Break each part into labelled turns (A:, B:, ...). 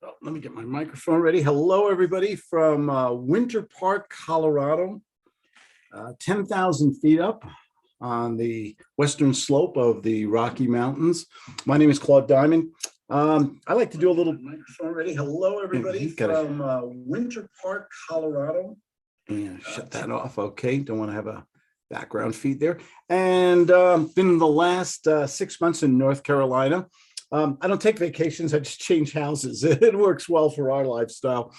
A: Oh, let me get my microphone ready. Hello, everybody from Winter Park, Colorado, 10,000 feet up on the western slope of the Rocky Mountains. My name is Claude Diamond. I like to do a little microphone ready. Hello, everybody from Winter Park, Colorado. Yeah, shut that off. Okay, don't want to have a background feed there. And been in the last 6 months in North Carolina. I don't take vacations. I just change houses. It works well for our lifestyle.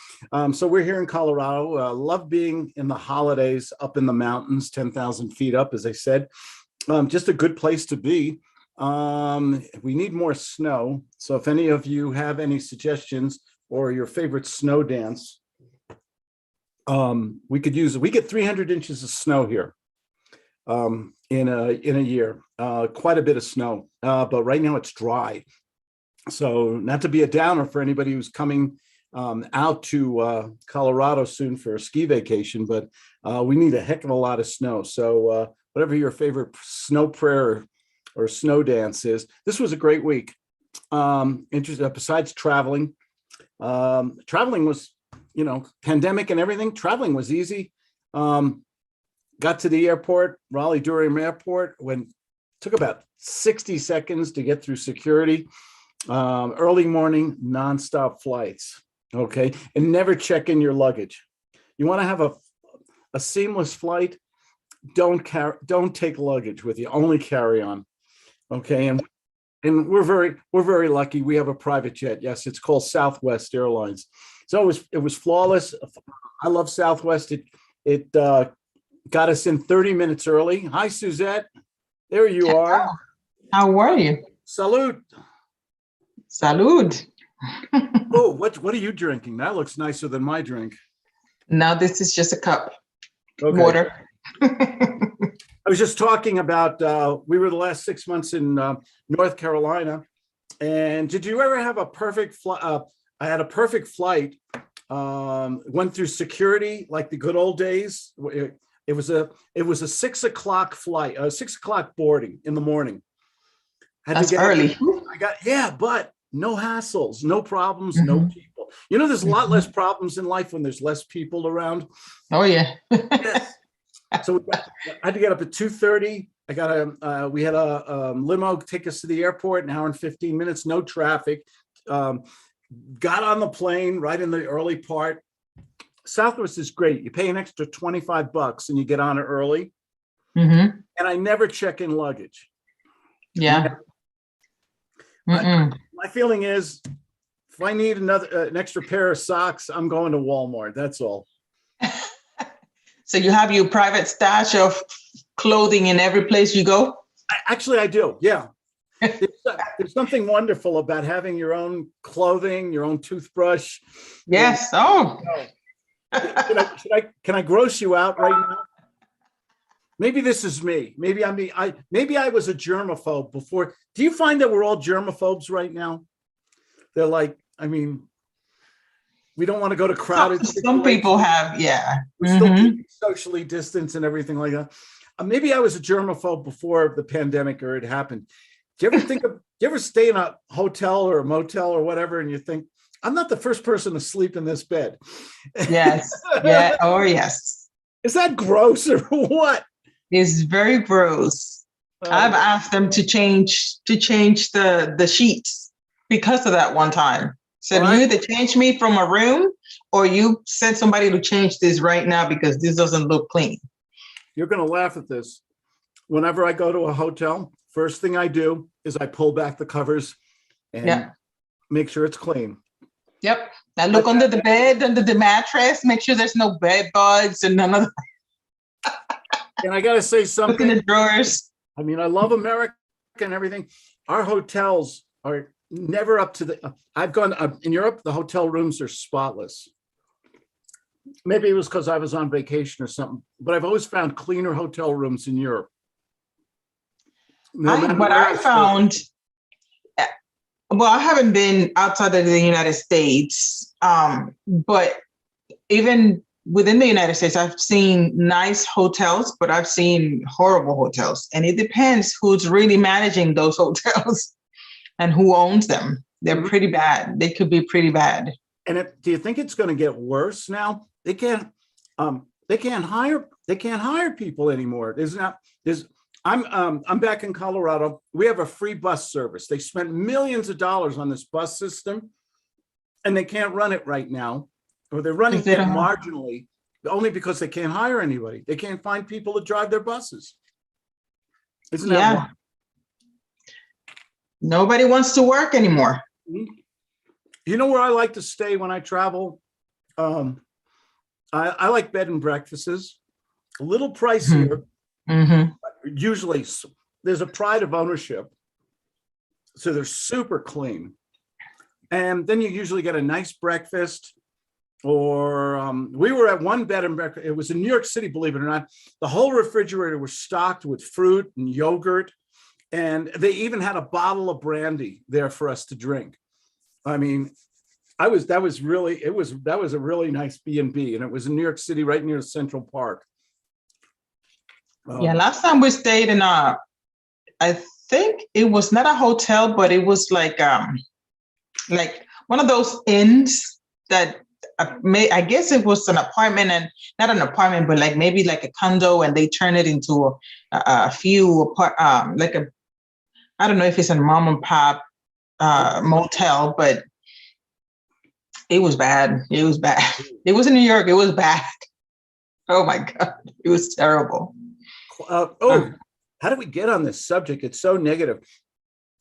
A: So we're here in Colorado. Love being in the holidays up in the mountains, 10,000 feet up, as I said. Just a good place to be. We need more snow. So if any of you have any suggestions or your favorite snow dance, we could use it. We get 300 inches of snow here in a year, quite a bit of snow, but right now it's dry. So not to be a downer for anybody who's coming out to Colorado soon for a ski vacation, but we need a heck of a lot of snow. So whatever your favorite snow prayer or snow dance is, this was a great week. Interesting. Besides traveling, traveling was, pandemic and everything, traveling was easy. Got to the airport, Raleigh-Durham Airport, took about 60 seconds to get through security. Early morning, nonstop flights. Okay, and never check in your luggage. You want to have a seamless flight. Don't take luggage with you. Only carry on. Okay, and we're very lucky. We have a private jet. Yes, it's called Southwest Airlines. So it was flawless. I love Southwest. It got us in 30 minutes early. Hi, Suzette. There you are.
B: How are you?
A: Salute.
B: Salud.
A: Oh, what are you drinking? That looks nicer than my drink.
B: Now this is just a cup.
A: Okay.
B: Water.
A: I was just talking about, we were the last 6 months in North Carolina. And did you ever have a perfect flight? I had a perfect flight. Went through security like the good old days. It was a 6 o'clock flight, 6 o'clock boarding in the morning.
B: That's early.
A: But no hassles, no problems, no people. There's a lot less problems in life when there's less people around.
B: Oh yeah.
A: Yes. So I had to get up at 2:30. We had a limo take us to the airport, an hour and 15 minutes, no traffic. Got on the plane right in the early part. Southwest is great. You pay an extra $25 and you get on it early. And I never check in luggage.
B: Yeah.
A: My feeling is, if I need an extra pair of socks, I'm going to Walmart. That's all.
B: So you have your private stash of clothing in every place you go?
A: Actually, I do. Yeah. There's something wonderful about having your own clothing, your own toothbrush.
B: Yes.
A: Can I gross you out right now? Maybe this is me. Maybe I was a germaphobe before. Do you find that we're all germaphobes right now? They're like, we don't want to go to crowded.
B: Some people have, yeah.
A: We're still keeping socially distanced and everything like that. Maybe I was a germaphobe before the pandemic or it happened. Do you ever stay in a hotel or a motel or whatever, and you think, I'm not the first person to sleep in this bed?
B: Yes. Yeah. Oh, yes.
A: Is that gross or what?
B: It's very gross. I've asked them to change the sheets because of that one time. So you either change me from a room or you send somebody to change this right now because this doesn't look clean.
A: You're going to laugh at this. Whenever I go to a hotel, first thing I do is I pull back the covers and make sure it's clean.
B: Yep. I look under the bed, under the mattress, make sure there's no bed bugs and none of that.
A: And I got to say something.
B: Look in the drawers.
A: I love America and everything. Our hotels are never up to the, I've gone in Europe, the hotel rooms are spotless. Maybe it was because I was on vacation or something, but I've always found cleaner hotel rooms in Europe.
B: What I found, well, I haven't been outside of the United States, but even within the United States, I've seen nice hotels, but I've seen horrible hotels. And it depends who's really managing those hotels and who owns them. They're pretty bad. They could be pretty bad.
A: And do you think it's going to get worse now? They can't hire people anymore. I'm back in Colorado. We have a free bus service. They spent millions of dollars on this bus system, and they can't run it right now, or they're running it marginally, only because they can't hire anybody. They can't find people to drive their buses. Isn't that wild?
B: Nobody wants to work anymore.
A: You know where I like to stay when I travel? I like bed and breakfasts, a little pricier. Usually there's a pride of ownership. So they're super clean. And then you usually get a nice breakfast. Or we were at one bed and breakfast. It was in New York City, believe it or not. The whole refrigerator was stocked with fruit and yogurt. And they even had a bottle of brandy there for us to drink. I mean, that was a really nice B&B, and it was in New York City, right near Central Park.
B: Last time we stayed in I think it was not a hotel, but it was like one of those inns that I guess it was an apartment, and not an apartment, but like maybe like a condo, and they turn it into a few I don't know if it's a mom and pop motel, but it was bad. It was bad. It was in New York. It was bad. Oh my God. It was terrible.
A: How did we get on this subject? It's so negative.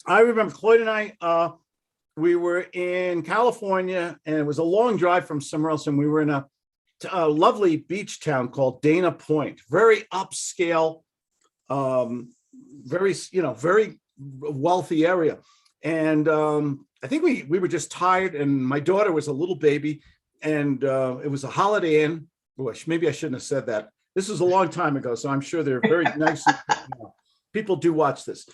A: I remember Claude and I, we were in California, and it was a long drive from somewhere else. And we were in a lovely beach town called Dana Point, very upscale, very wealthy area. And I think we were just tired, and my daughter was a little baby, and it was a Holiday Inn. Maybe I shouldn't have said that. This was a long time ago, so I'm sure they're very nice. People do watch this.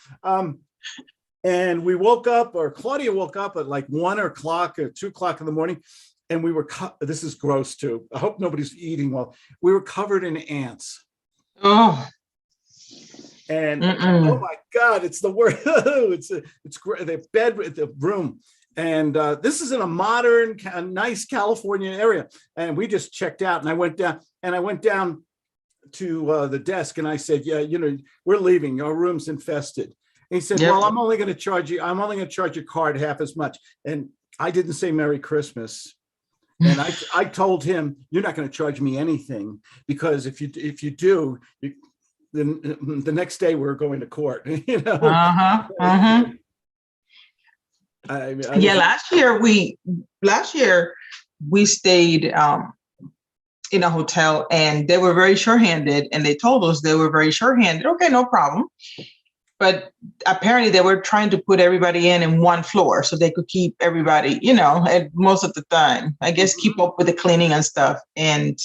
A: And we woke up, or Claudia woke up at like 1 o'clock or 2 o'clock in the morning, and we were, this is gross too. I hope nobody's eating well. We were covered in ants.
B: Oh.
A: And oh my God, it's the worst. it's great. The bed, the room. And this is in a modern, nice California area. And we just checked out, and I went down to the desk, and I said, yeah, we're leaving. Our room's infested. And he said, well, I'm only going to charge your card half as much. And I didn't say Merry Christmas. And I told him, you're not going to charge me anything, because if you do, then the next day we're going to court.
B: Last year we stayed in a hotel, and they were very short-handed, and they told us they were very short-handed. Okay, no problem. But apparently they were trying to put everybody in one floor so they could keep everybody, at most of the time, I guess, keep up with the cleaning and stuff. And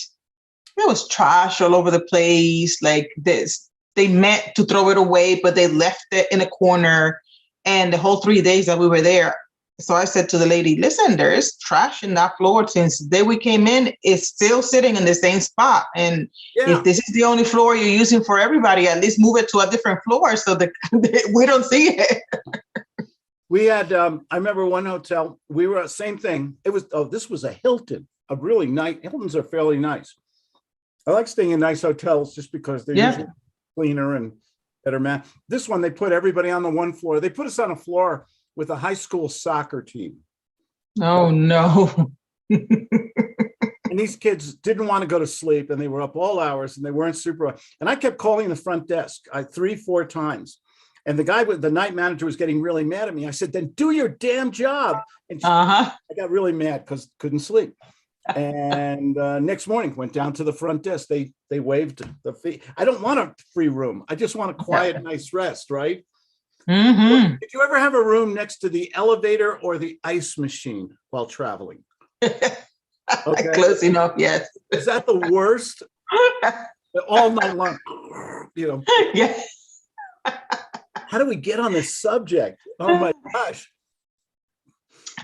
B: there was trash all over the place. Like this, they meant to throw it away, but they left it in a corner. And the whole 3 days that we were there, so I said to the lady, listen, there is trash in that floor since the day we came in. It's still sitting in the same spot. And if this is the only floor you're using for everybody, at least move it to a different floor so that we don't see it.
A: We had, I remember one hotel, we were, same thing. This was a Hilton, a really nice, Hiltons are fairly nice. I like staying in nice hotels just because they're usually cleaner and better man. This one, they put everybody on the one floor. They put us on a floor with a high school soccer team.
B: Oh, no.
A: And these kids didn't want to go to sleep, and they were up all hours, and they weren't super. And I kept calling the front desk 3-4 times. And the guy with the night manager was getting really mad at me. I said, then do your damn job. And I got really mad because couldn't sleep. And next morning went down to the front desk. They waived the fee. I don't want a free room. I just want a quiet, nice rest, right? Did you ever have a room next to the elevator or the ice machine while traveling? Okay.
B: Close enough, yes.
A: Is that the worst? All night long,
B: Yeah.
A: How do we get on this subject? Oh my gosh.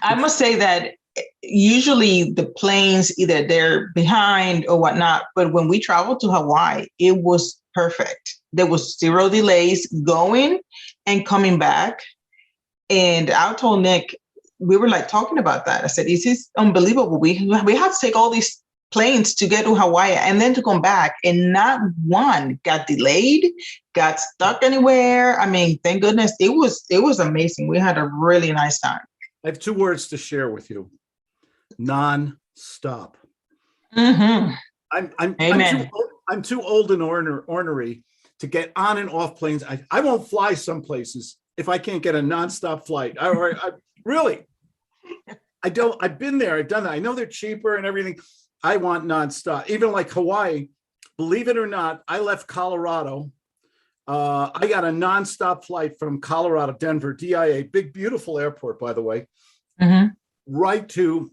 B: I must say that usually the planes, either they're behind or whatnot, but when we traveled to Hawaii, it was perfect. There was 0 delays going and coming back. And I told Nick, we were like talking about that. I said, this is unbelievable. We have to take all these planes to get to Hawaii and then to come back, and not one got delayed, got stuck anywhere. I mean, thank goodness. It was amazing. We had a really nice time.
A: I have 2 words to share with you. Non-stop.
B: Mm-hmm.
A: I'm too old and ornery to get on and off planes. I won't fly some places if I can't get a nonstop flight. I really, I don't. I've been there. I've done that. I know they're cheaper and everything. I want nonstop. Even like Hawaii, believe it or not, I left Colorado. I got a nonstop flight from Colorado, Denver, DIA, big, beautiful airport, by the way,
B: Mm-hmm.
A: right to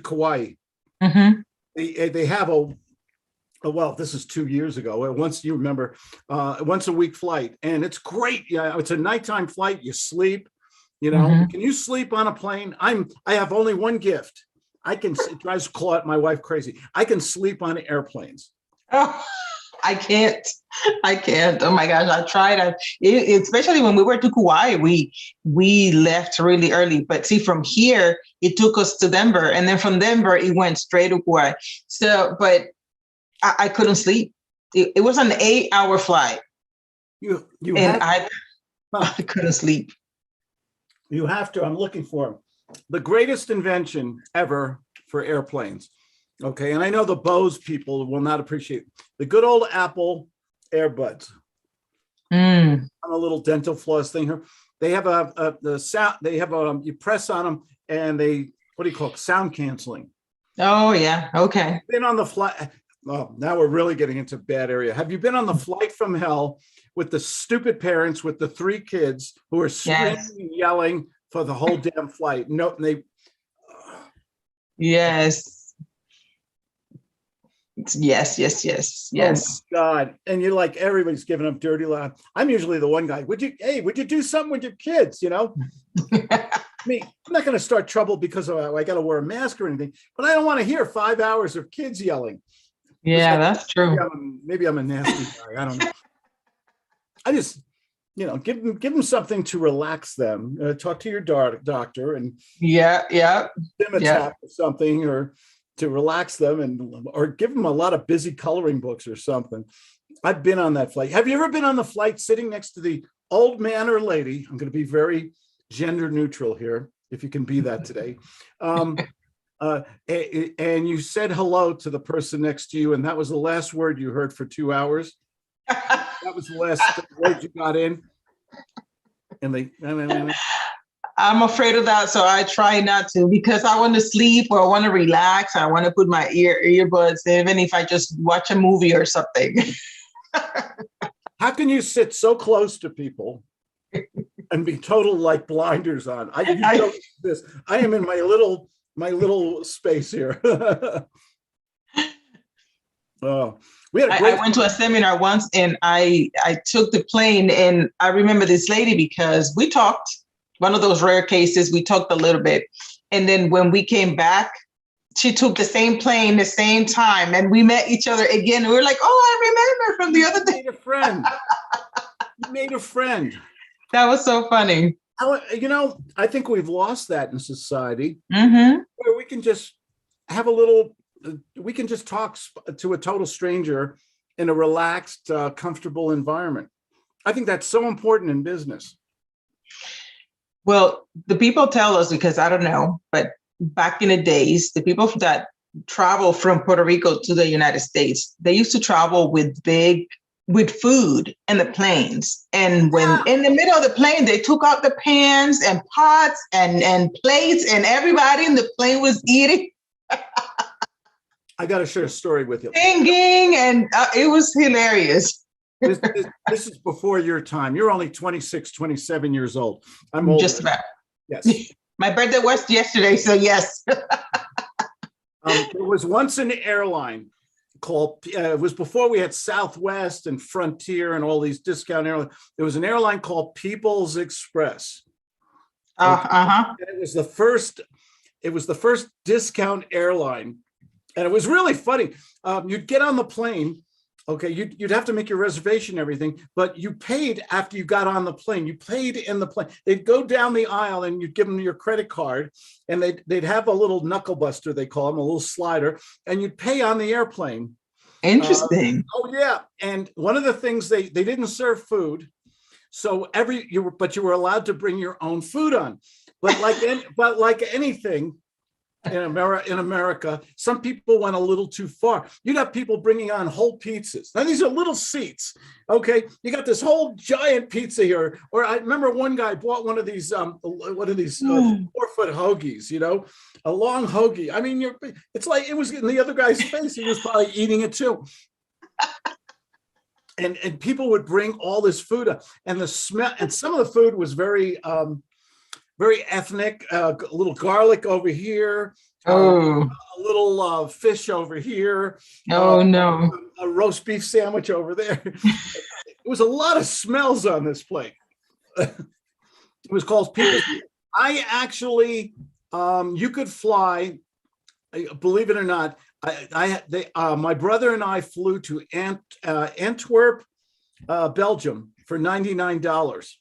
A: Kauai.
B: Mm-hmm.
A: They have well, this is 2 years ago. Once you remember, once a week flight, and it's great. Yeah, it's a nighttime flight. You sleep. You know,
B: Mm-hmm.
A: Can you sleep on a plane? I have only one gift. It drives Claude, my wife, crazy. I can sleep on airplanes.
B: Oh, I can't. Oh my gosh, I tried. Especially when we were to Kauai, we left really early. But see, from here, it took us to Denver, and then from Denver, it went straight to Kauai. So, but I couldn't sleep. It was an 8-hour flight, and I couldn't sleep.
A: You have to. I'm looking for them. The greatest invention ever for airplanes. Okay. And I know the Bose people will not appreciate the good old Apple earbuds.
B: Mm.
A: On a little dental floss thing here. They have the sound, you press on them and what do you call it? Sound canceling.
B: Oh yeah. Okay.
A: Been on the flight. Oh, now we're really getting into bad area. Have you been on the flight from hell with the stupid parents with the 3 kids who are screaming and yelling for the whole damn flight? No,
B: Yes. Yes.
A: Oh my God. And you're like, everybody's giving up dirty laugh. I'm usually the one guy. Would you do something with your kids? You know, I mean, I'm not going to start trouble because I got to wear a mask or anything, but I don't want to hear 5 hours of kids yelling.
B: Yeah, that's true.
A: Maybe I'm a nasty guy. I don't know. I just, give them something to relax them. Talk to your doctor and
B: yeah,
A: them a tap or something, or to relax them, or give them a lot of busy coloring books or something. I've been on that flight. Have you ever been on the flight sitting next to the old man or lady? I'm going to be very gender neutral here, if you can be that today. And you said hello to the person next to you, and that was the last word you heard for 2 hours. That was the last word you got in. And
B: I'm afraid of that, so I try not to, because I want to sleep or I want to relax. I want to put my earbuds, even if I just watch a movie or something.
A: How can you sit so close to people and be total like blinders on? I am in my little space here. Oh,
B: I went to a seminar once, and I took the plane, and I remember this lady because we talked. One of those rare cases, we talked a little bit, and then when we came back, she took the same plane the same time, and we met each other again. We were like, "Oh, I remember from the other day."
A: You made a friend. You made a friend.
B: That was so funny.
A: I think we've lost that in society,
B: Mm-hmm.
A: where we can just talk to a total stranger in a relaxed, comfortable environment. I think that's so important in business.
B: Well, the people tell us, because I don't know, but back in the days, the people that travel from Puerto Rico to the United States, they used to travel with food in the planes. And when in the middle of the plane, they took out the pans and pots and plates, and everybody in the plane was eating.
A: I got to share a story with you.
B: Singing, and it was hilarious.
A: This is before your time. You're only 26, 27 years old. I'm older.
B: Just about.
A: Yes.
B: My birthday was yesterday, so yes.
A: There was once an airline called, it was before we had Southwest and Frontier and all these discount airlines. There was an airline called People's Express.
B: Uh-huh.
A: And it was the first discount airline. And it was really funny. You'd get on the plane Okay, you'd have to make your reservation and everything, but you paid after you got on the plane. You paid in the plane. They'd go down the aisle and you'd give them your credit card, and they'd have a little knuckle buster, they call them, a little slider, and you'd pay on the airplane.
B: Interesting.
A: Oh yeah, and one of the things they didn't serve food, so but you were allowed to bring your own food on. But like anything in America, some people went a little too far. You'd have people bringing on whole pizzas. Now these are little seats. Okay, you got this whole giant pizza here. Or I remember one guy bought one of these 4-foot hoagies. You know, a long hoagie. I mean, it's like it was in the other guy's face. He was probably eating it too. And people would bring all this food up, and the smell. And some of the food was very ethnic, a little garlic over here,
B: Oh,
A: a little fish over here,
B: oh no.
A: a roast beef sandwich over there. It was a lot of smells on this plate. It was called People's. I actually, you could fly, believe it or not. My brother and I flew to Antwerp, Belgium for $99.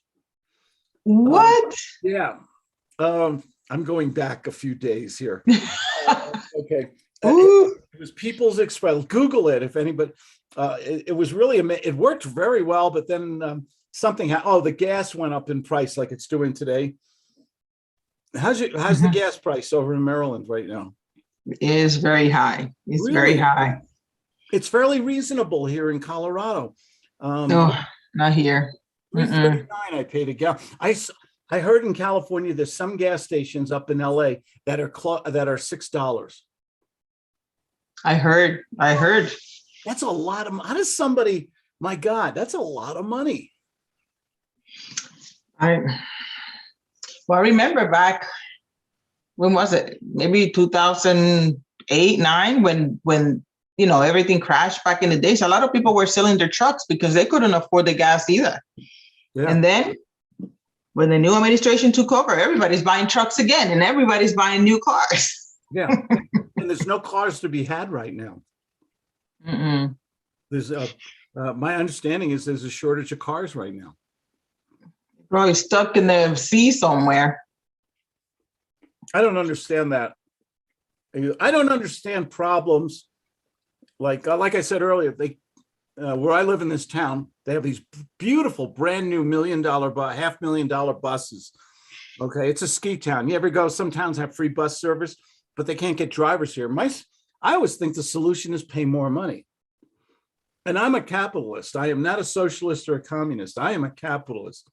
B: What?
A: Yeah. I'm going back a few days here. Okay. It was People's Express. Google it if anybody. It was really it worked very well, but then something happened. Oh, the gas went up in price like it's doing today. How's the gas price over in Maryland right now?
B: It is very high. It's very high.
A: It's fairly reasonable here in Colorado.
B: No, not here.
A: $3.39 I paid a gallon. I heard in California there's some gas stations up in LA that are $6.
B: I heard.
A: That's a lot of. How does somebody? My God, that's a lot of money.
B: I remember back. When was it? Maybe 2008, 9, when everything crashed back in the days. A lot of people were selling their trucks because they couldn't afford the gas either. Yeah. And then when the new administration took over, everybody's buying trucks again, and everybody's buying new cars.
A: Yeah, and there's no cars to be had right now. There's my understanding is there's a shortage of cars right now.
B: Probably stuck in the sea somewhere.
A: I don't understand that. I don't understand problems like I said earlier. Where I live in this town, they have these beautiful brand new $1 million, $500,000 buses. Okay, it's a ski town. You ever go? Some towns have free bus service, but they can't get drivers here. I always think the solution is pay more money. And I'm a capitalist. I am not a socialist or a communist. I am a capitalist.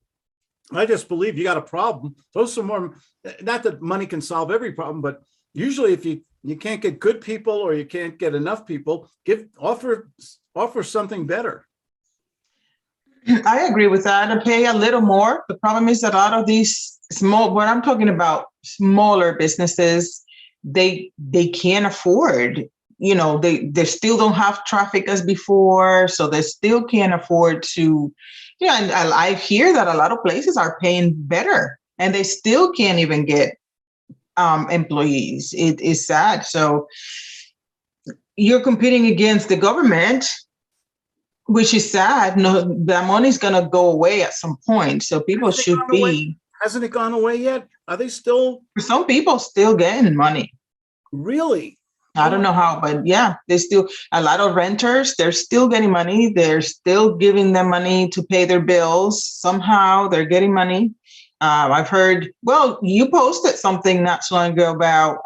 A: I just believe you got a problem. Those are more, not that money can solve every problem, but usually if you can't get good people or you can't get enough people, offer something better.
B: I agree with that. And pay a little more. The problem is that a lot of these what I'm talking about, smaller businesses, they can't afford, they still don't have traffic as before. So they still can't afford to, and I hear that a lot of places are paying better and they still can't even get employees. It is sad. So you're competing against the government, which is sad. No, the money's going to go away at some point. So people should be.
A: Hasn't it gone away yet? Are they still?
B: Some people still getting money.
A: Really?
B: I don't know how, but yeah, a lot of renters, they're still getting money. They're still giving them money to pay their bills. Somehow they're getting money. I've heard, well, you posted something not so long ago about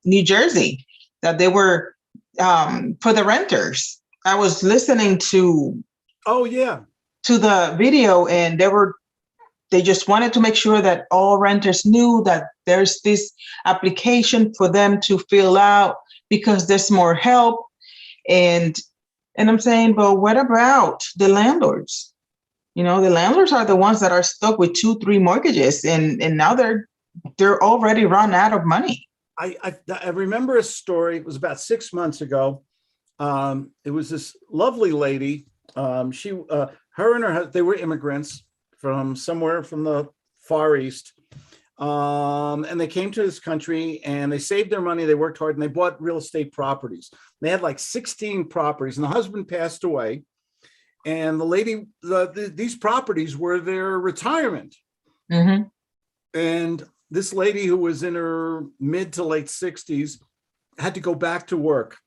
B: New Jersey, that they were for the renters. I was listening to the video, and they just wanted to make sure that all renters knew that there's this application for them to fill out because there's more help. And I'm saying, but what about the landlords? The landlords are the ones that are stuck with 2-3 mortgages, and now they're already run out of money.
A: I remember a story. It was about 6 months ago. It was this lovely lady. Her and her husband, they were immigrants from somewhere from the Far East. And they came to this country and they saved their money. They worked hard and they bought real estate properties. They had like 16 properties, and the husband passed away. And the lady, these properties were their retirement.
B: Mm-hmm.
A: And this lady, who was in her mid to late 60s, had to go back to work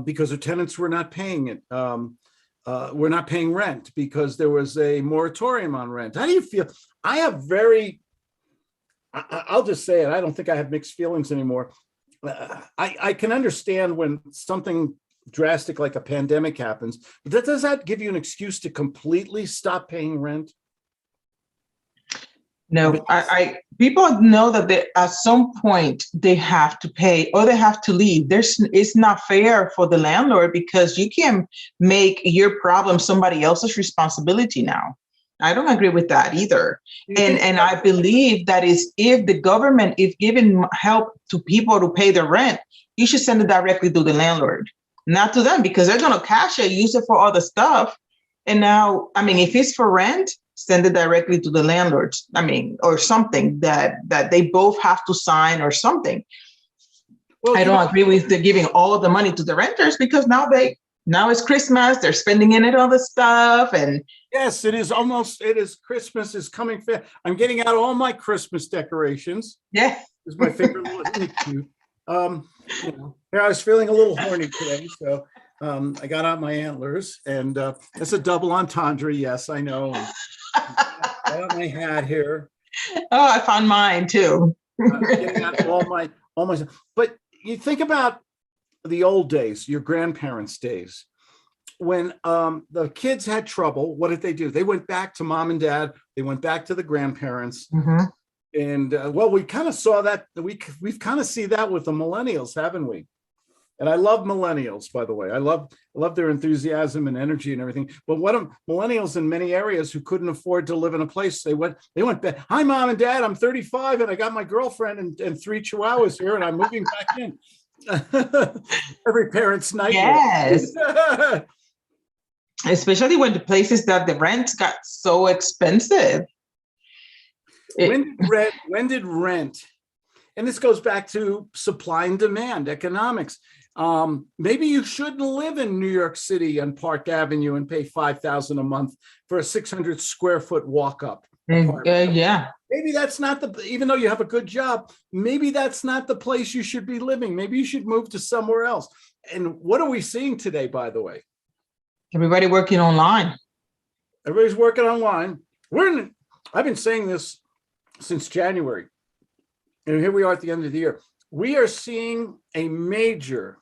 A: because her tenants were not paying it. We're not paying rent because there was a moratorium on rent. How do you feel? I have I'll just say it. I don't think I have mixed feelings anymore. I can understand when something drastic like a pandemic happens, but does that give you an excuse to completely stop paying rent?
B: No, I people know that at some point they have to pay or they have to leave. It's not fair for the landlord because you can't make your problem somebody else's responsibility now. I don't agree with that either. And I believe that is if the government is giving help to people to pay the rent, you should send it directly to the landlord, not to them, because they're going to cash it, use it for other stuff. And now, I mean, if it's for rent, send it directly to the landlords. I mean, or something that they both have to sign or something. Well, I don't agree with the giving all of the money to the renters because now it's Christmas. They're spending in it all the stuff. And
A: yes, it is Christmas is coming fast. I'm getting out all my Christmas decorations.
B: Yeah.
A: It's my favorite little cute. I was feeling a little horny today, so I got out my antlers, and it's a double entendre. Yes, I know. I got my hat here.
B: Oh, I found mine too.
A: Getting out all my. But you think about the old days, your grandparents' days, when the kids had trouble. What did they do? They went back to mom and dad. They went back to the grandparents. Mm-hmm. And we kind of saw that. We've kind of see that with the millennials, haven't we? And I love millennials, by the way. I love their enthusiasm and energy and everything. But millennials in many areas who couldn't afford to live in a place, they went back. Hi, mom and dad. I'm 35 and I got my girlfriend and 3 chihuahuas here, and I'm moving back in. Every parent's nightmare.
B: Yes. Especially when the places that the rent got so expensive.
A: When did rent? And this goes back to supply and demand, economics. Maybe you shouldn't live in New York City on Park Avenue and pay $5,000 a month for a 600 square foot walk up.
B: Yeah.
A: Maybe that's not even though you have a good job, maybe that's not the place you should be living. Maybe you should move to somewhere else. And what are we seeing today, by the way?
B: Everybody working online.
A: Everybody's working online. I've been saying this since January. And here we are at the end of the year. We are seeing a major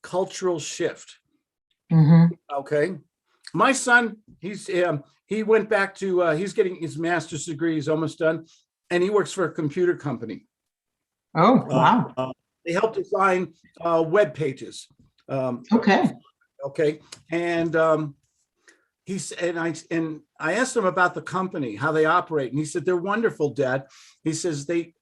A: cultural shift. Mm-hmm. Okay. My son, he went back to, he's getting his master's degree. He's almost done. And he works for a computer company.
B: Oh, wow.
A: They help design web pages.
B: Okay.
A: Okay. And I asked him about the company, how they operate. And he said, they're wonderful, Dad. He says, they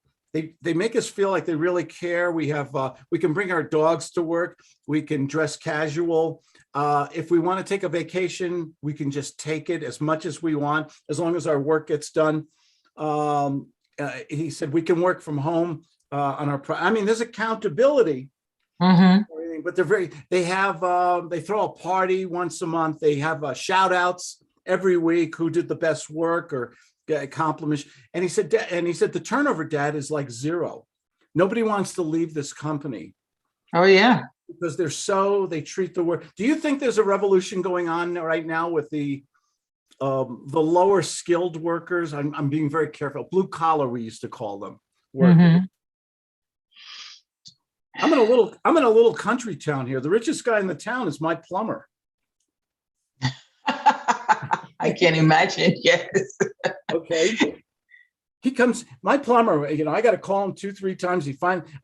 A: make us feel like they really care. We can bring our dogs to work. We can dress casual. If we want to take a vacation, we can just take it as much as we want, as long as our work gets done. He said, we can work from home there's accountability. Mm-hmm. But they throw a party once a month. They have shout outs every week, who did the best work or compliments. And he said the turnover, Dad, is like 0. Nobody wants to leave this company.
B: Oh yeah.
A: Because they treat the work. Do you think there's a revolution going on right now with the lower skilled workers? I'm being very careful. Blue collar, we used to call them. Workers. Mm-hmm. I'm in a little country town here. The richest guy in the town is my plumber.
B: I can't imagine. Yes.
A: Okay. He comes, my plumber, I got to call him 2-3 times.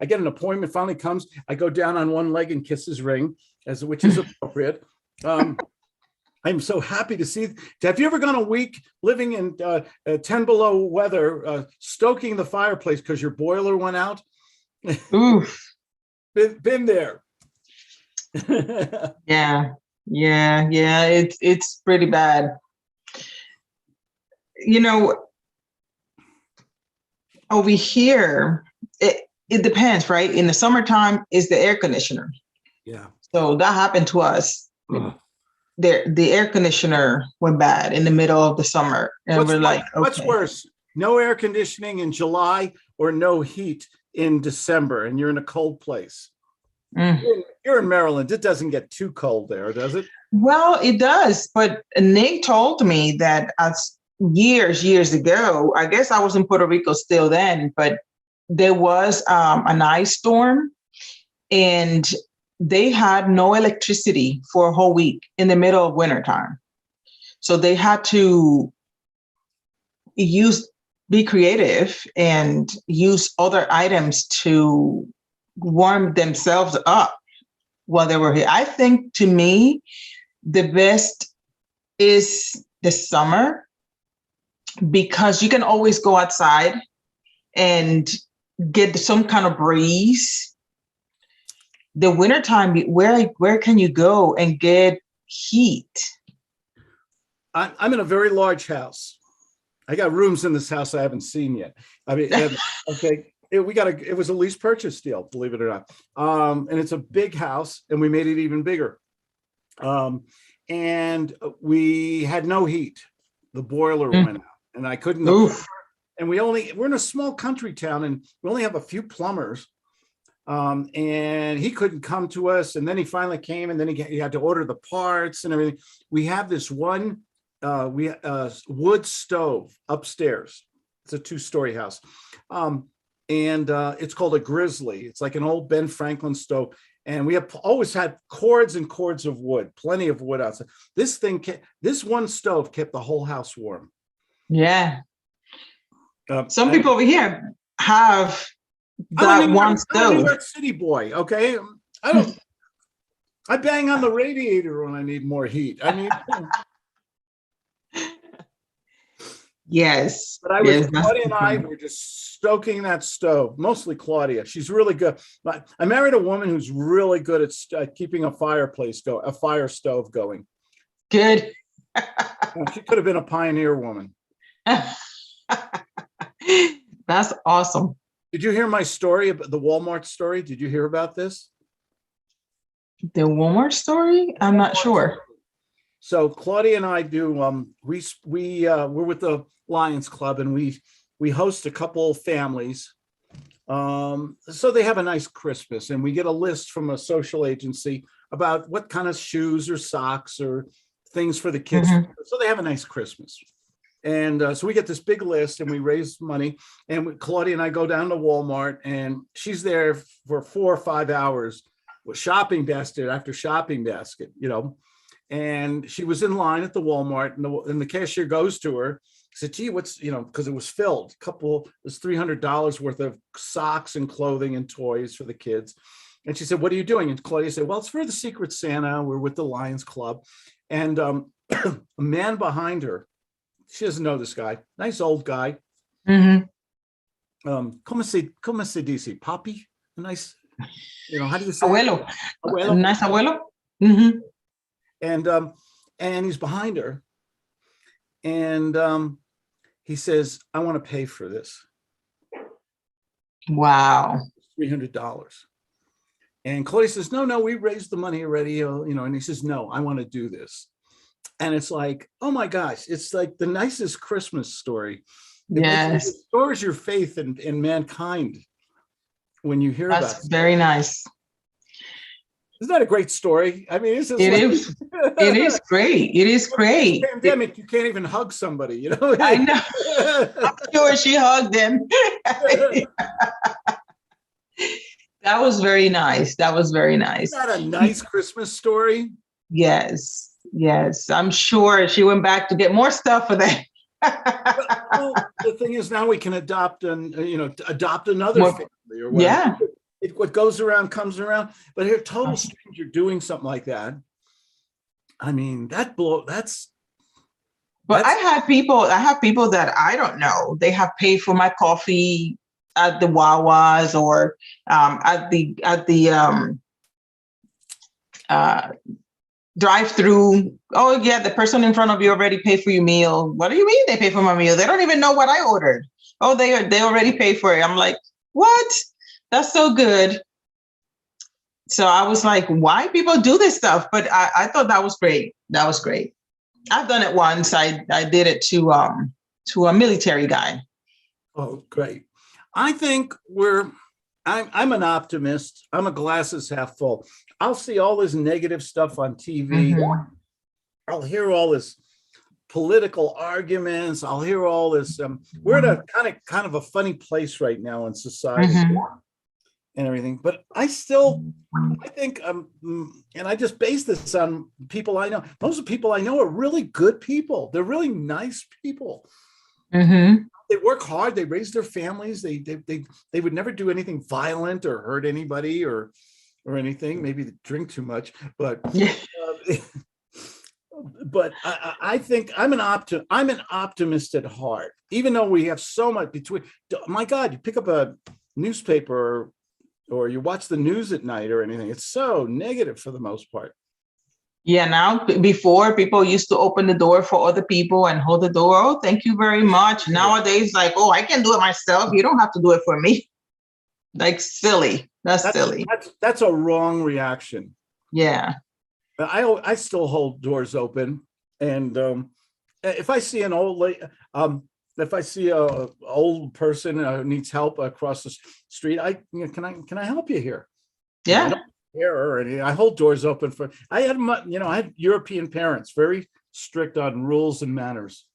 A: I get an appointment, finally comes. I go down on one leg and kiss his ring, which is appropriate. I'm so happy to see. Have you ever gone a week living in 10 below weather, stoking the fireplace because your boiler went out?
B: Oof.
A: Been there.
B: Yeah. It's pretty bad. over here, it depends, right? In the summertime, is the air conditioner.
A: Yeah.
B: So that happened to us.
A: Ugh.
B: The air conditioner went bad in the middle of the summer, and we're like,
A: what's
B: okay.
A: worse? No air conditioning in July or no heat in December, and you're in a cold place.
B: Mm.
A: You're in Maryland. It doesn't get too cold there, does it?
B: Well, it does, but Nate told me that as years ago, I guess I was in Puerto Rico still then, but there was an ice storm, and they had no electricity for a whole week in the middle of wintertime. So they had to be creative and use other items to warm themselves up while they were here. I think, to me, the best is the summer, because you can always go outside and get some kind of breeze. The wintertime, where can you go and get heat?
A: I'm in a very large house. I got rooms in this house I haven't seen yet. I mean, okay, it was a lease purchase deal, believe it or not. And it's a big house, and we made it even bigger. And we had no heat. The boiler went out, and I couldn't. And we're in a small country town, and we only have a few plumbers. And he couldn't come to us, and then he finally came, and then he had to order the parts and everything. We have this one wood stove upstairs. It's a 2-story house, and it's called a Grizzly. It's like an old Ben Franklin stove, and we have always had cords and cords of wood, plenty of wood outside. This one stove kept the whole house warm.
B: Yeah. Some people over here have that one stove.
A: I'm a New York City boy. Okay, I bang on the radiator when I need more heat. I mean.
B: Yes.
A: But Claudia and I were just stoking that stove, mostly Claudia. She's really good. I married a woman who's really good at keeping a fire stove going.
B: Good.
A: She could have been a pioneer woman.
B: That's awesome.
A: Did you hear my story about the Walmart story? Did you hear about this?
B: The Walmart story? I'm not sure.
A: So Claudia and I do. We're with the Lions Club, and we host a couple families. So they have a nice Christmas, and we get a list from a social agency about what kind of shoes or socks or things for the kids. Mm-hmm. So they have a nice Christmas. And so we get this big list, and we raise money, and Claudia and I go down to Walmart, and she's there for 4 or 5 hours with shopping basket after shopping basket, and she was in line at the Walmart, and the cashier goes to her, said, gee, what's, because it was filled, it was $300 worth of socks and clothing and toys for the kids. And she said, what are you doing? And Claudia said, well, it's for the Secret Santa. We're with the Lions Club. And a man behind her, she doesn't know this guy, nice old guy.
B: Mm-hmm.
A: Como se dice, papi? A nice, how do you say?
B: Abuelo.
A: Abuelo.
B: Nice abuelo. Mm-hmm.
A: And he's behind her, and he says, I want to pay for this.
B: Wow.
A: $300. And Claudia says, no, we raised the money already, and he says, no, I want to do this. And it's like, oh my gosh, it's like the nicest Christmas story.
B: Yes.
A: It restores your faith in mankind when you hear about it.
B: That's very nice.
A: Isn't that a great story? I mean,
B: it is great. It is great.
A: Pandemic, you can't even hug somebody,
B: I know. I'm sure she hugged him. That was very nice. Isn't
A: that a nice Christmas story?
B: Yes. I'm sure she went back to get more stuff for that.
A: Well, the thing is, now we can adopt another family or whatever.
B: Yeah.
A: What goes around comes around. But here, total stranger doing something like that. I mean, that's.
B: But I have people that I don't know. They have paid for my coffee at the Wawas or at the drive-through. Oh yeah, the person in front of you already paid for your meal. What do you mean they pay for my meal? They don't even know what I ordered. Oh, they already paid for it. I'm like, what? That's so good. So I was like, why people do this stuff? But I thought that was great. That was great. I've done it once. I did it to a military guy.
A: Oh, great. I think I'm an optimist. I'm a glasses half full. I'll see all this negative stuff on TV.
B: Mhm.
A: I'll hear all this political arguments. I'll hear all this. We're in a kind of a funny place right now in society
B: Mhm.
A: and everything. But I think, and I just base this on people I know. Most of the people I know are really good people. They're really nice people.
B: Mhm.
A: They work hard. They raise their families. They would never do anything violent or hurt anybody or anything. Maybe they drink too much, but
B: Yeah.
A: but I think I'm an optimist at heart, even though we have so much between. My God, you pick up a newspaper or you watch the news at night or anything. It's so negative for the most part.
B: Yeah, now before people used to open the door for other people and hold the door. Oh, thank you very much. Nowadays, like, oh, I can do it myself. You don't have to do it for me. Like silly. That's silly.
A: That's a wrong reaction.
B: Yeah.
A: I still hold doors open, and if I see an old lady, if I see a old person who needs help across the street, can I help you here?
B: Yeah.
A: I don't care or anything. I hold doors open for. I had European parents, very strict on rules and manners,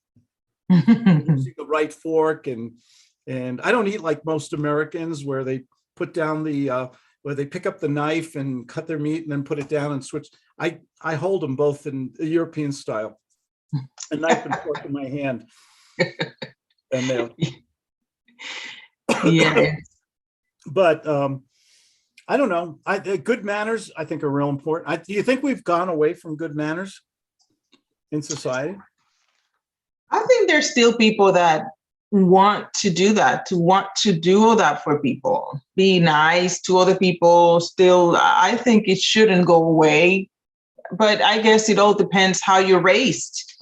A: using the right fork, and I don't eat like most Americans where they put down where they pick up the knife and cut their meat and then put it down and switch. I hold them both in the European style, a knife and fork in my hand, and they're.
B: Yeah.
A: But I don't know. Good manners, I think, are real important. Do you think we've gone away from good manners in society?
B: I think there's still people that want to do that, to want to do that for people, be nice to other people. Still, I think it shouldn't go away. But I guess it all depends how you're raised.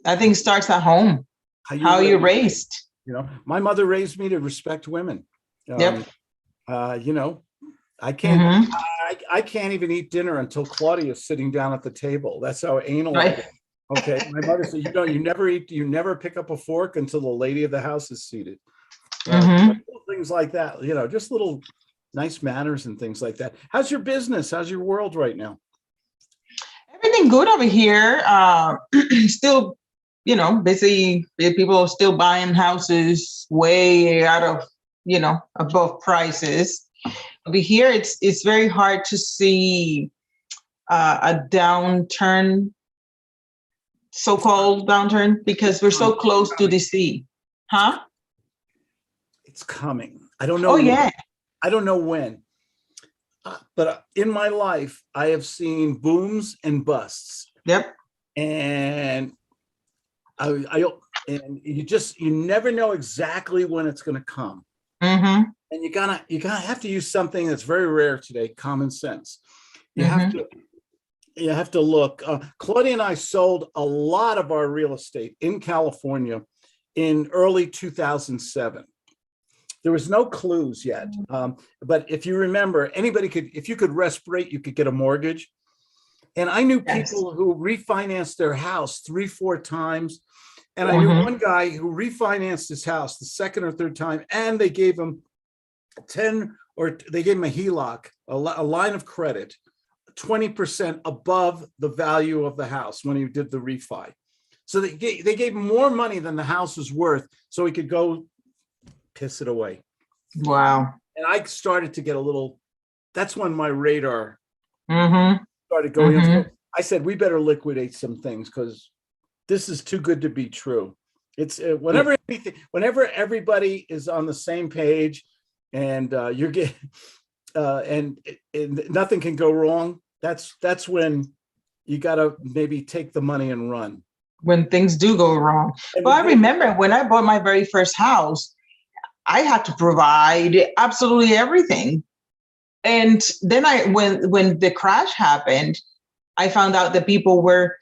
B: I think it starts at home, how you're raised.
A: My mother raised me to respect women.
B: Yep.
A: I can't.
B: Mhm.
A: I can't even eat dinner until Claudia is sitting down at the table. That's how anal I
B: Right.
A: am. Okay. My mother said, you never eat, you never pick up a fork until the lady of the house is seated.
B: Mhm.
A: Things like that, just little nice manners and things like that. How's your business? How's your world right now?
B: Everything good over here. Still, busy. People are still buying houses way out of, above prices. Over here, it's very hard to see a downturn, so-called downturn, because we're so close to the sea. Huh?
A: It's coming. I don't know.
B: Oh, yeah.
A: I don't know when. But in my life, I have seen booms and busts.
B: Yep.
A: And you never know exactly when it's going to come.
B: Mm-hmm.
A: And you gotta have to use something that's very rare today, common sense. You have to look. Claudia and I sold a lot of our real estate in California in early 2007. There was no clues yet. But if you remember, if you could respirate, you could get a mortgage. And I knew people who refinanced their house 3-4 times. And I knew one guy who refinanced his house the second or third time, and they gave him they gave him a HELOC, a line of credit, 20% above the value of the house when he did the refi. So they gave him more money than the house was worth, so he could go piss it away.
B: Wow.
A: And I started to get that's when my radar started going. So I said, we better liquidate some things because this is too good to be true. It's whenever everybody is on the same page and you're getting and nothing can go wrong. That's when you got to maybe take the money and run.
B: When things do go wrong. Well, I remember when I bought my very first house, I had to provide absolutely everything. And then when the crash happened, I found out that people were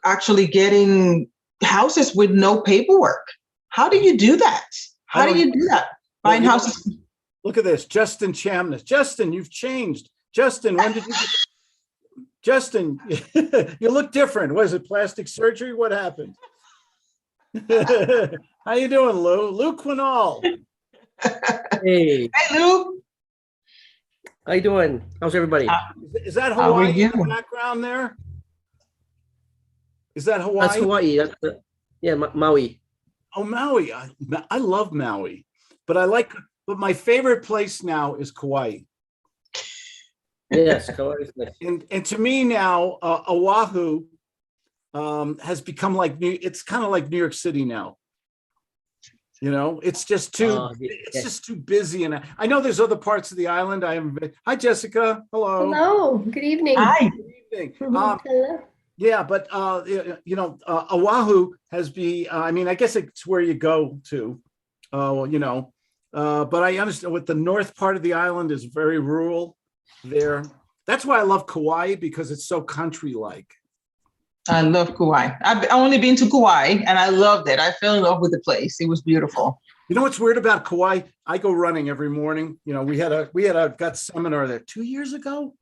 B: actually getting houses with no paperwork. How do you do that? How do you do that? Buying houses.
A: Look at this, Justin Chamness. Justin, you've changed. Justin, when did you? Justin, you look different. Was it plastic surgery? What happened? How you doing, Lou? Lou Quinall.
C: Hey,
B: Hey, Lou.
C: how you doing? How's everybody?
A: Is that
B: How are
A: Hawaii in the
B: you?
A: background there? Is that
C: That's
A: Hawaii?
C: Hawaii. Yeah, Maui.
A: Oh, Maui. I love Maui, but but my favorite place now is Kauai.
C: Yes, Kauai's nice.
A: And to me now, Oahu has become like it's kind of like New York City now. You know, it's just
C: Yeah.
A: just too busy. And I know there's other parts of the island. Hi, Jessica. Hello.
D: Hello, good evening.
B: Hi.
A: Good evening.
D: Hello.
A: Yeah, but Oahu has I mean, I guess it's where you go to, but I understand what the north part of the island is very rural there. That's why I love Kauai, because it's so country-like.
B: I love Kauai. I've only been to Kauai and I loved it. I fell in love with the place. It was beautiful.
A: You know what's weird about Kauai? I go running every morning. You know, we had a gut seminar there 2 years ago.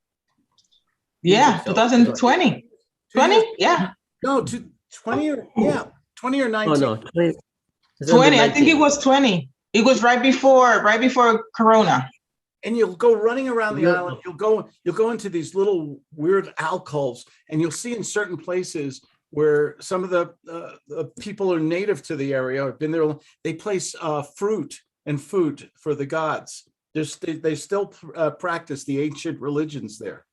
B: Yeah,
C: so.
B: 2020. 20? Yeah.
A: No, 20 or 20 or 19.
C: Oh no, 20.
B: 20. I think it was 20. It was right before Corona.
A: And you'll go running around the
C: Yeah.
A: island. You'll go into these little weird alcoves, and you'll see in certain places where some of the people are native to the area, have been there. They place fruit and food for the gods. They still practice the ancient religions there.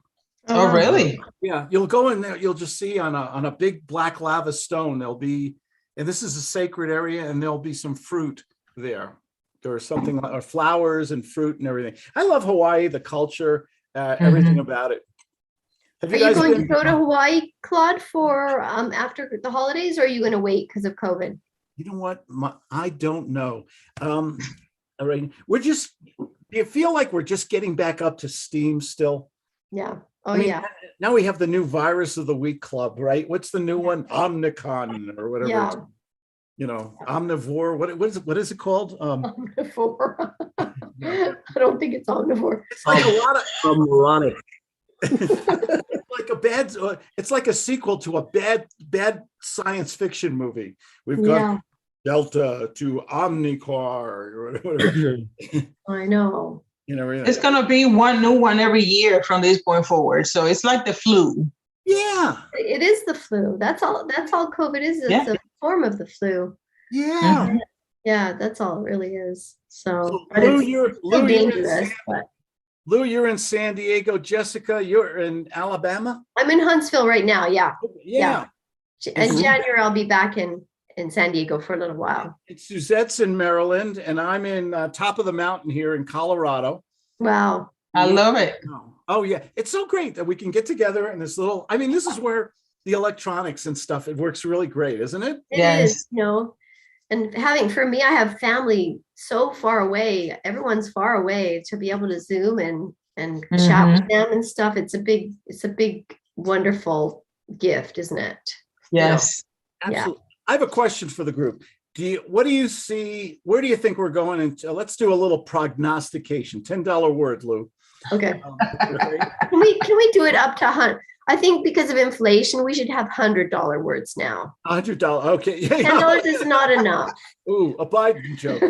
B: Oh, really?
A: Yeah, you'll go in there. You'll just see on a big black lava stone. And this is a sacred area, and there'll be some fruit there. Or something like, or flowers and fruit and everything. I love Hawaii, the culture, everything about it. Have
D: Are you going to go to Hawaii, Claude, for after the holidays, or are you going to wait because of COVID?
A: You know what? I don't know. All right, do you feel like we're just getting back up to steam still?
D: Yeah. Oh,
A: I mean,
D: yeah.
A: Now we have the new virus of the week club, right? What's the new one? Omnicon or whatever.
D: Yeah.
A: Omnivore. What is it called?
D: Omnivore. I don't think it's omnivore.
A: It's like a lot of
C: moronic.
A: it's like a sequel to a bad science fiction movie. We've got Delta to Omnicar or whatever.
D: I know.
B: It's gonna be one new one every year from this point forward. So it's like the flu.
A: Yeah.
D: It is the flu. That's all COVID is. It's a form of the flu.
A: Yeah.
D: Mm-hmm. Yeah, that's all it really is. So
A: Lou, you're
D: dangerous.
A: Lou, you're in San Diego. Jessica, you're in Alabama.
D: I'm in Huntsville right now. Yeah.
A: Yeah.
D: In January, I'll be back in San Diego for a little while.
A: And Suzette's in Maryland, and I'm in top of the mountain here in Colorado.
D: Wow.
B: I love it.
A: Oh yeah, it's so great that we can get together in this little. I mean, this is where the electronics and stuff. It works really great, isn't it?
D: It is, and for me, I have family so far away. Everyone's far away to be able to Zoom and chat with them and stuff. It's a big, wonderful gift, isn't it?
B: Yes.
A: Absolutely. Yeah. I have a question for the group. What do you see? Where do you think we're going into? Let's do a little prognostication. $10 word, Lou.
D: Okay. Can we do it up to 100? I think because of inflation, we should have $100 words now.
A: $100. Okay. Yeah,
D: $10 is not enough.
A: Ooh, a Biden joke.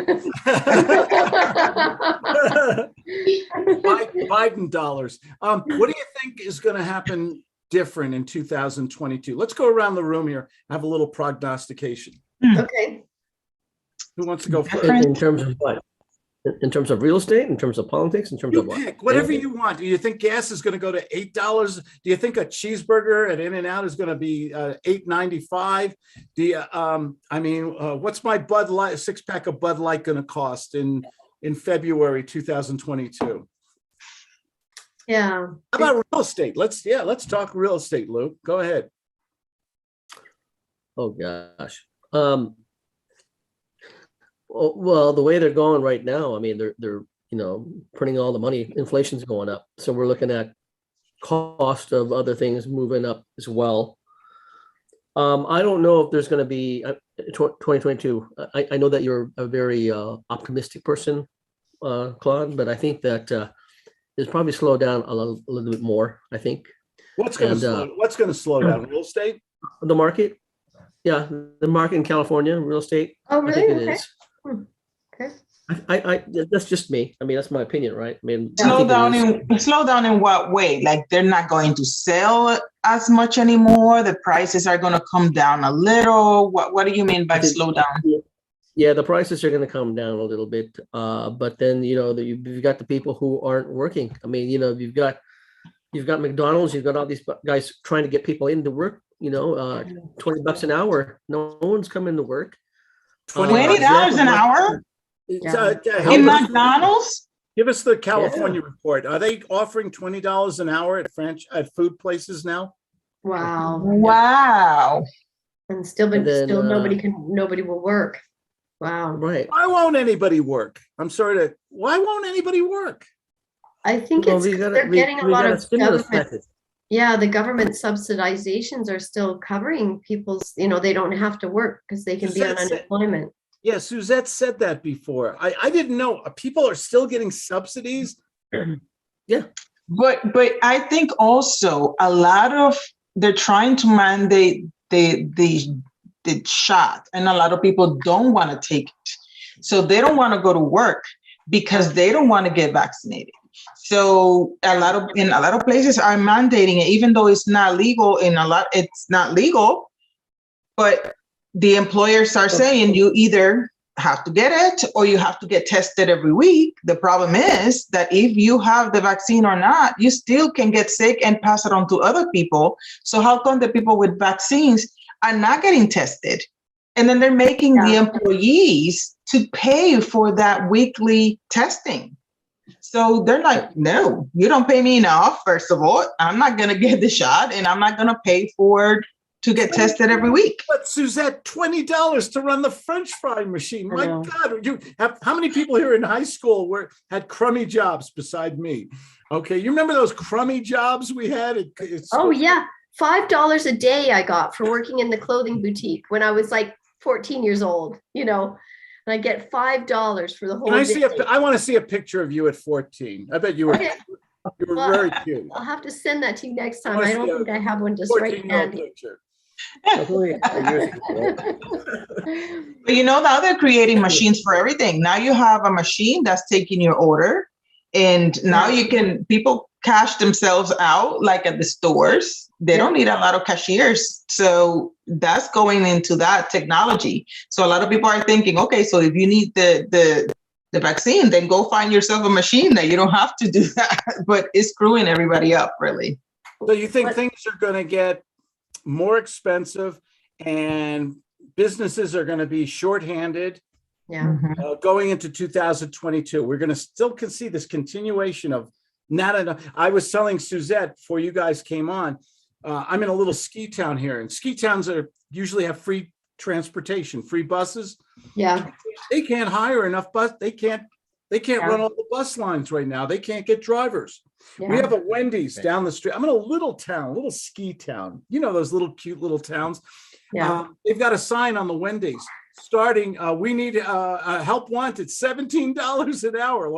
A: Biden dollars. What do you think is going to happen different in 2022? Let's go around the room here. Have a little prognostication.
D: Okay.
A: Who wants to go first?
C: In terms of what? In terms of real estate, in terms of politics, in terms of what?
A: Pick whatever you want. Do you think gas is going to go to $8? Do you think a cheeseburger at In-N-Out is going to be $8.95? Do you? What's my Bud Light 6-pack of Bud Light going to cost in February 2022?
D: Yeah.
A: How about real estate? Let's talk real estate, Luke. Go ahead.
C: Oh gosh. Well, the way they're going right now, I mean, they're printing all the money. Inflation's going up, so we're looking at cost of other things moving up as well. I don't know if there's going to be 2022. I know that you're a very optimistic person, Claude, but I think that it's probably slowed down a little bit more, I think.
A: What's going to slow down? Real estate?
C: The market. Yeah, the market in California, real estate.
D: Oh,
C: I
D: really?
C: think it
D: Okay.
C: is.
D: Okay.
C: I that's just me. I mean, that's my opinion, right? I mean, I
B: Slow
C: think it
B: down
C: is.
B: slow down in what way? Like they're not going to sell as much anymore. The prices are going to come down a little. What do you mean by
C: I think-
B: slow down?
C: Yeah, the prices are going to come down a little bit. But then, you've got the people who aren't working. I mean, you've got McDonald's, you've got all these guys trying to get people into work, $20 an hour. No one's coming to work.
B: $20 an hour in McDonald's?
A: Give us the California report. Are they offering $20 an hour at food places now?
D: Wow.
B: Wow.
D: And still nobody will work. Wow.
C: Right.
A: Why won't anybody work? Why won't anybody work?
D: I think
C: Well,
D: they're getting a lot of
C: stimulus
D: government.
C: package.
D: Yeah, the government subsidizations are still covering people's, they don't have to work because they can be on unemployment.
A: Yeah, Suzette said that before. I didn't know. People are still getting subsidies.
C: Yeah.
B: But I think also they're trying to mandate the shot, and a lot of people don't want to take it. So they don't want to go to work because they don't want to get vaccinated. So in a lot of places are mandating it, even though it's not legal. It's not legal, but the employers are saying you either have to get it or you have to get tested every week. The problem is that if you have the vaccine or not, you still can get sick and pass it on to other people. So how come the people with vaccines are not getting tested? And then they're making the employees to pay for that weekly testing. So they're like, no, you don't pay me enough. First of all, I'm not going to get the shot and I'm not going to pay to get tested every week.
A: But Suzette, $20 to run the French fry machine. My God, how many people here in high school had crummy jobs beside me? Okay, you remember those crummy jobs we had?
D: Oh yeah, $5 a day I got for working in the clothing boutique when I was like 14 years old. And I get $5 for the whole day.
A: I want to see a picture of you at 14. I bet you were. You were very cute.
D: I'll have to send that to you next time. I don't think I have one just right handy.
A: Picture.
B: But now they're creating machines for everything. Now you have a machine that's taking your order, and now people cash themselves out like at the stores. They don't need a lot of cashiers. So that's going into that technology. So a lot of people are thinking, okay, so if you need the vaccine, then go find yourself a machine that you don't have to do that. But it's screwing everybody up, really.
A: So you think things are going to get more expensive and businesses are going to be shorthanded going into 2022? We're going to still see this continuation of not enough. I was telling Suzette before you guys came on, I'm in a little ski town here, and ski towns usually have free transportation, free buses.
D: Yeah.
A: They can't hire enough They can't run all the bus lines right now. They can't get drivers. Yeah. We have a Wendy's down the street. I'm in a little ski town. Those cute little towns.
D: Yeah.
A: They've got a sign on the Wendy's starting. We need help wanted, $17 an hour.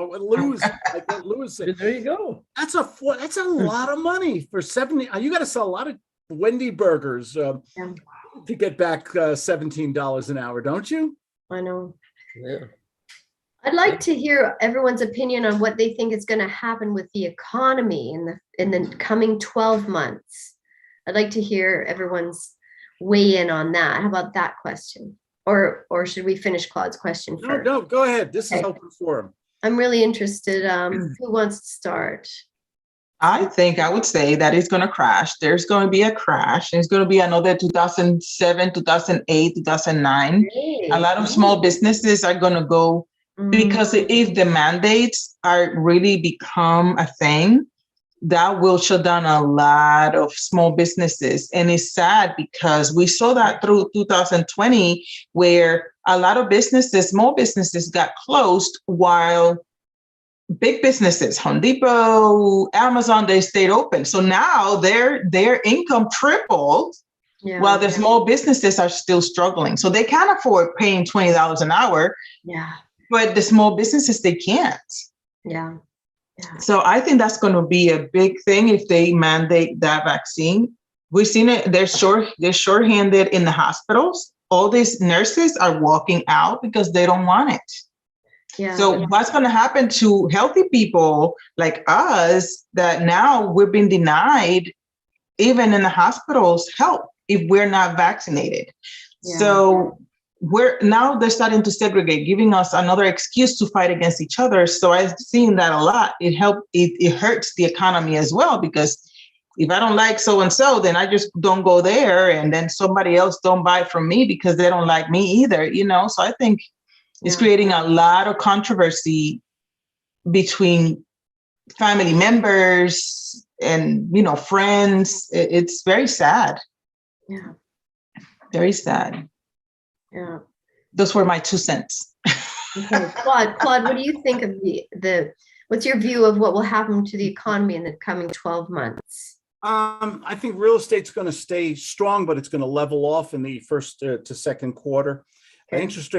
A: Lewis said.
C: There you go.
A: That's a lot of money for 70. You got to sell a lot of Wendy burgers to get back $17 an hour, don't you?
D: I know.
C: Yeah.
D: I'd like to hear everyone's opinion on what they think is going to happen with the economy in the coming 12 months. I'd like to hear everyone's weigh in on that. How about that question? Or should we finish Claude's question first?
A: No, go ahead. This is open forum.
D: I'm really interested. Who wants to start?
B: I would say that it's going to crash. There's going to be a crash. It's going to be another 2007, 2008, 2009. Hey. A lot of small businesses are going to go because if the mandates are really become a thing, that will shut down a lot of small businesses. And it's sad because we saw that through 2020, where a lot of small businesses got closed while big businesses, Home Depot, Amazon, they stayed open. So now their income tripled
D: Yeah.
B: while the small businesses are still struggling. So they can't afford paying $20 an hour,
D: Yeah.
B: but the small businesses, they can't.
D: Yeah. Yeah.
B: So I think that's going to be a big thing if they mandate that vaccine. We've seen it. They're shorthanded in the hospitals. All these nurses are walking out because they don't want it.
D: Yeah.
B: So what's going to happen to healthy people like us that now we've been denied even in the hospitals help if we're not vaccinated?
D: Yeah.
B: So they're starting to segregate, giving us another excuse to fight against each other. So I've seen that a lot. It hurts the economy as well, because if I don't like so and so, then I just don't go there, and then somebody else don't buy from me because they don't like me either, So I think it's creating a lot of controversy between family members and friends. It's very sad.
D: Yeah.
B: Very sad.
D: Yeah.
B: Those were my 2 cents.
D: Okay. Claude, what do you think of what's your view of what will happen to the economy in the coming 12 months?
A: I think real estate's going to stay strong, but it's going to level off in the first to second quarter.
D: Okay.
A: Interest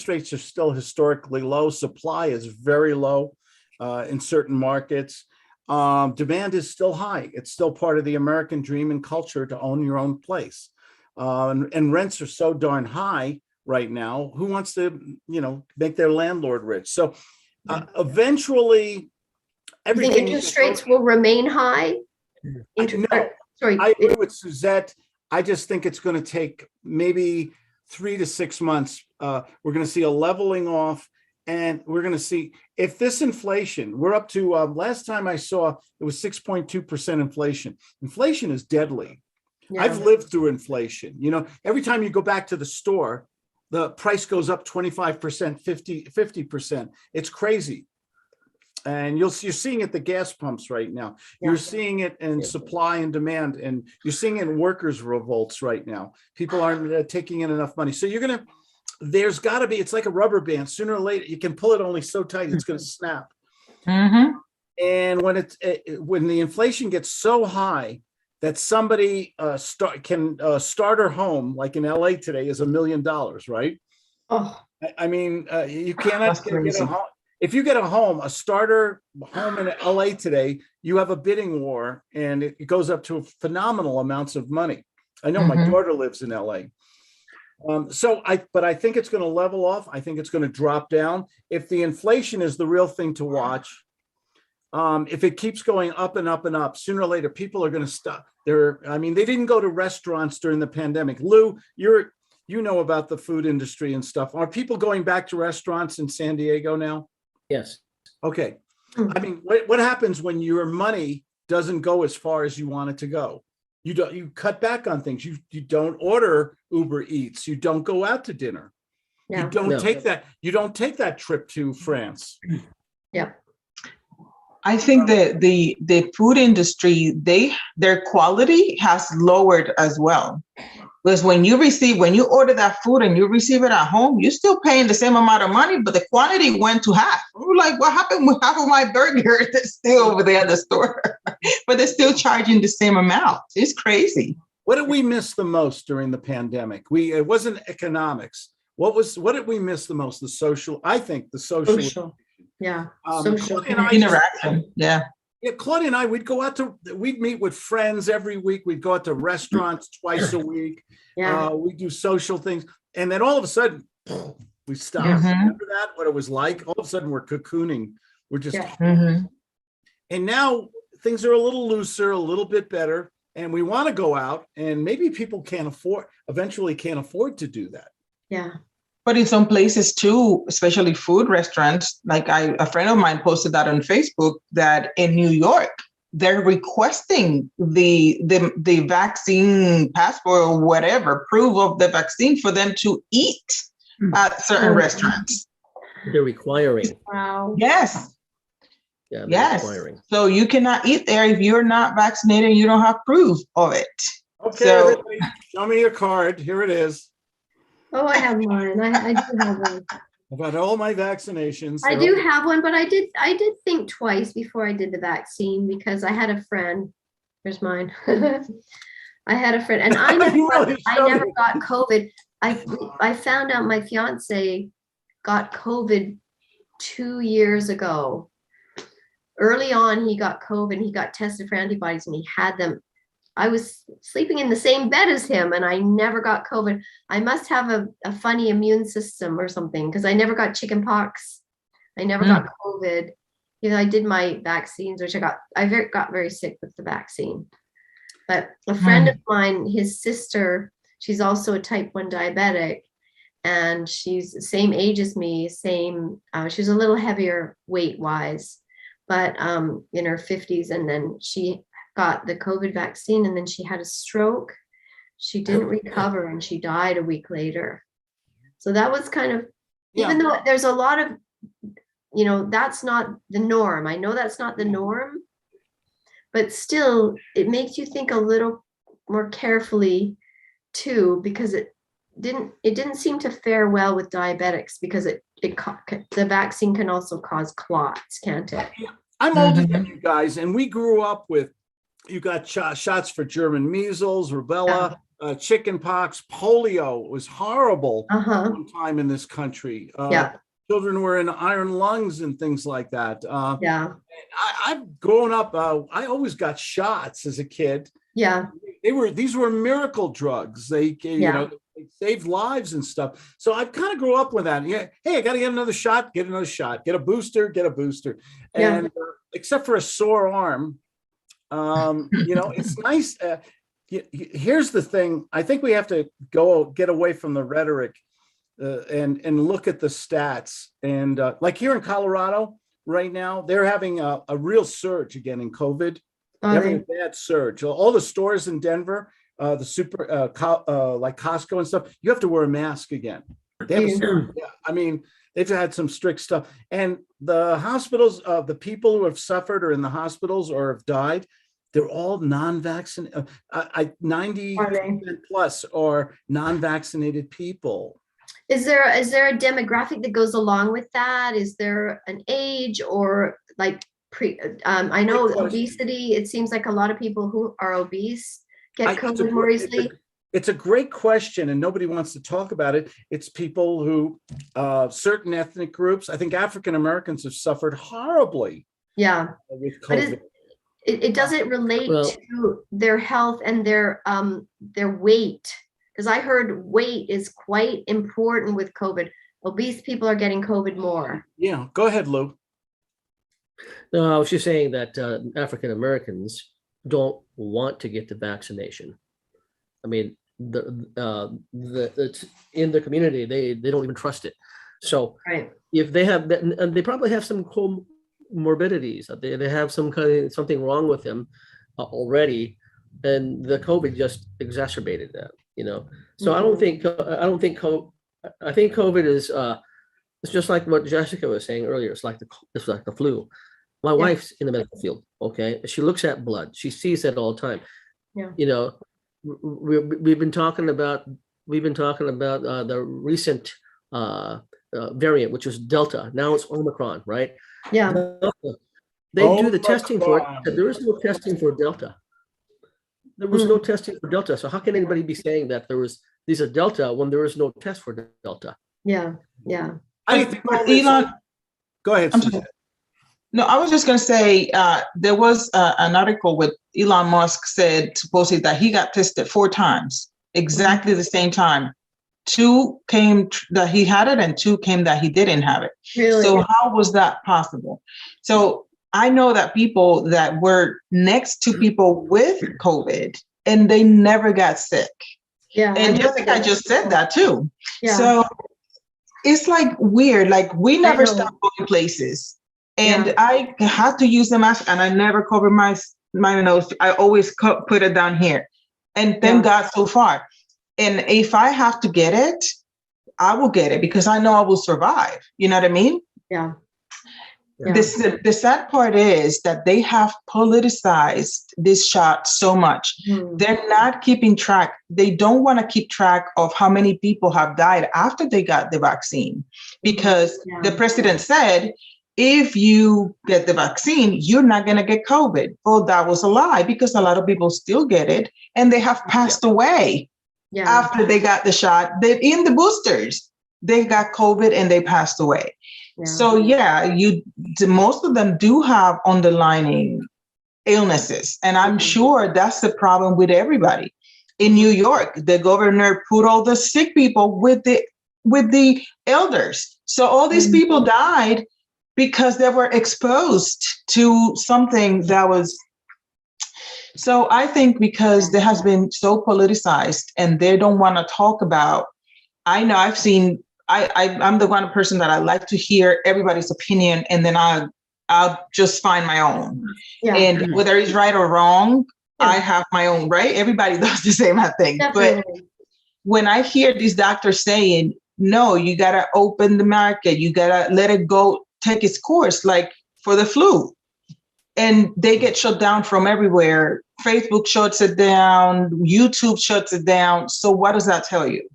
A: rates are still historically low. Supply is very low in certain markets. Demand is still high. It's still part of the American dream and culture to own your own place. And rents are so darn high right now. Who wants to, make their landlord rich? So eventually, everything.
D: You think interest rates will remain high? Sorry.
A: I agree with Suzette. I just think it's going to take maybe 3 to 6 months. We're going to see a leveling off, and we're going to see if this inflation, we're up to, last time I saw it was 6.2% inflation. Inflation is deadly.
D: Yeah.
A: I've lived through inflation. Every time you go back to the store, the price goes up 25%, 50%. It's crazy. And you're seeing it at the gas pumps right now. You're seeing it in supply and demand, and you're seeing it in workers' revolts right now. People aren't taking in enough money. So there's got to be, it's like a rubber band. Sooner or later, you can pull it only so tight, it's going to snap.
B: Mm-hmm.
A: And when the inflation gets so high that somebody can start her home, like in LA today, is $1 million, right?
D: Oh,
A: I mean, you cannot get a home. If you get a starter home in LA today, you have a bidding war, and it goes up to phenomenal amounts of money. I know my daughter lives in LA. But I think it's going to level off. I think it's going to drop down. If the inflation is the real thing to watch, if it keeps going up and up and up, sooner or later, people are going to stop. They didn't go to restaurants during the pandemic. Lou, you know about the food industry and stuff. Are people going back to restaurants in San Diego now?
C: Yes.
A: Okay. I mean, what happens when your money doesn't go as far as you want it to go? You cut back on things. You don't order Uber Eats. You don't go out to dinner.
D: yeah.
A: You don't take that trip to France.
D: Yeah.
B: I think that the food industry, their quality has lowered as well. Because when you order that food and you receive it at home, you're still paying the same amount of money, but the quantity went to half. We're like, what happened with half of my burger that's still over there at the store? But they're still charging the same amount. It's crazy.
A: What did we miss the most during the pandemic? It wasn't economics. What did we miss the most? I think the social.
D: Yeah.
A: Social
B: interaction. Yeah,
A: Claudia and I, we'd meet with friends every week. We'd go out to restaurants twice a week.
D: Yeah.
A: We do social things. And then all of a sudden, we stopped. Remember that? What it was like? All of a sudden, we're cocooning. We're just, and now things are a little looser, a little bit better. And we want to go out, and maybe people eventually can't afford to do that.
D: Yeah.
B: But in some places too, especially food restaurants, like a friend of mine posted that on Facebook, that in New York, they're requesting the vaccine passport or whatever, proof of the vaccine for them to eat at certain restaurants.
C: They're requiring.
D: Wow.
B: Yes.
C: Yeah.
B: Yes.
C: Requiring.
B: So you cannot eat there if you're not vaccinated and you don't have proof of it.
A: Okay,
B: So,
A: everybody, show me your card. Here it is.
D: Oh, I have mine. I do have one.
A: I've had all my vaccinations.
D: I do have one, but I did think twice before I did the vaccine, because I had a friend. Here's mine. I had a friend, and I never,
A: You really
D: I
A: showed
D: never
A: it.
D: got COVID. I found out my fiance got COVID 2 years ago. Early on, he got COVID. He got tested for antibodies, and he had them. I was sleeping in the same bed as him, and I never got COVID. I must have a funny immune system or something, because I never got chicken pox. I never got COVID. You know, I did my vaccines, which got very sick with the vaccine. But a friend of mine, his sister, she's also a type 1 diabetic, and she's the same age as me, she's a little heavier weight wise, but in her 50s. And then she got the COVID vaccine, and then she had a stroke. She didn't recover, and she died a week later. So that was kind of, even though there's a lot of, you know, that's not the norm. I know that's not the norm, but still it makes you think a little more carefully too, because it didn't seem to fare well with diabetics, because the vaccine can also cause clots, can't it?
A: I'm older than you guys, and we grew up with, you got shots for German measles, rubella, chicken pox, polio. It was horrible one time in this country. Children were in iron lungs and things like that. I've grown up, I always got shots as a kid.
D: Yeah.
A: These were miracle drugs. They they saved lives and stuff. So I kind of grew up with that. Yeah. Hey, I got to get another shot, get another shot, get a booster. And except for a sore arm, you know, it's nice. Here's the thing. I think we have to get away from the rhetoric and look at the stats. And like here in Colorado right now, they're having a real surge again in COVID. They're having a bad surge. All the stores in Denver, the super like Costco and stuff, you have to wear a mask again. I mean, they've had some strict stuff. And the hospitals, the people who have suffered or in the hospitals or have died, they're all non-vaccinated. 90% plus are non-vaccinated people.
D: Is there a demographic that goes along with that? Is there an age or like I know obesity, it seems like a lot of people who are obese get COVID more easily.
A: It's a great question, and nobody wants to talk about it. It's people who, certain ethnic groups, I think African Americans have suffered horribly.
D: Yeah.
A: With COVID.
D: But it doesn't relate to their health and their weight. Because I heard weight is quite important with COVID. Obese people are getting COVID more.
A: Yeah, go ahead, Lou.
C: No, I was just saying that African Americans don't want to get the vaccination. I mean, it's in the community, they don't even trust it. So if they have that, and they probably have some comorbidities, they have something wrong with them already, and the COVID just exacerbated that. You know, so I think COVID is it's just like what Jessica was saying earlier. It's like the flu. My wife's in the medical field. Okay, she looks at blood. She sees that all the time. Yeah. You know, we've been talking about the recent variant, which was Delta. Now it's Omicron, right?
D: Yeah.
C: Delta, they do the testing for it. There is no testing for Delta. There was no testing for Delta. So how can anybody be saying that these are Delta when there is no test for Delta?
D: Yeah. Yeah.
B: I think Elon,
A: go ahead.
B: No, I was just going to say there was an article with Elon Musk said supposedly that he got tested 4 times, exactly the same time. 2 came that he had it and 2 came that he didn't have it.
D: Really?
B: So how was that possible? So I know that people that were next to people with COVID and they never got sick.
D: Yeah.
B: And Jessica just said that too.
D: Yeah.
B: So it's like weird. Like we never stop going places. And I had to use the mask and I never cover my nose. I always put it down here. And thank God so far. And if I have to get it, I will get it because I know I will survive. You know what I mean?
D: Yeah.
B: The sad part is that they have politicized this shot so much. They're not keeping track. They don't want to keep track of how many people have died after they got the vaccine because the president said, if you get the vaccine, you're not going to get COVID. Well, that was a lie because a lot of people still get it and they have passed away after they got the shot. They're in the boosters. They got COVID and they passed away. Yeah. So yeah, most of them do have underlying illnesses. And I'm sure that's the problem with everybody. In New York, the governor put all the sick people with the elders. So all these people died because they were exposed to something that was. So I think because there has been so politicized and they don't want to talk about, I know I've seen, I'm the one person that I like to hear everybody's opinion and then I'll just find my own. Yeah. And whether it's right or wrong, I have my own, right? Everybody does the same thing. Definitely. But when I hear these doctors saying, no, you got to open the market, you got to let it go, take its course, like for the flu. And they get shut down from everywhere. Facebook shuts it down, YouTube shuts it down. So what does that tell you?